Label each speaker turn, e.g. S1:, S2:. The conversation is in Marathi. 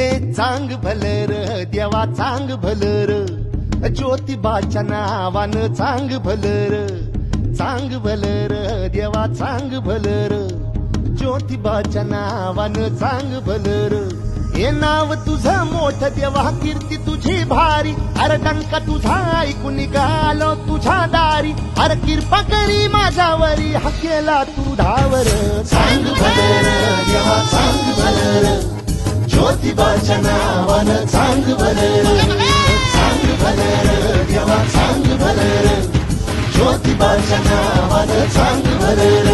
S1: चांग भलर देवा चांग भलर ज्योतिबाच्या नावानं चांग भलर देवा चांग भलर ज्योतिबाच्या नावानं चांग भलर हे नाव तुझं मोठ देवा कीर्ती तुझी भारी अरे डंका तुझा ऐकून निघालो तुझ्या दारी अरे कृपा करी माझ्यावरी हा केला तू धावर चांग भलर देवा चांग भलर ज्योतिबाच्या नावानं चांग भलर देवा चांग भलर ज्योतिबाच्या नावानं चांग भलर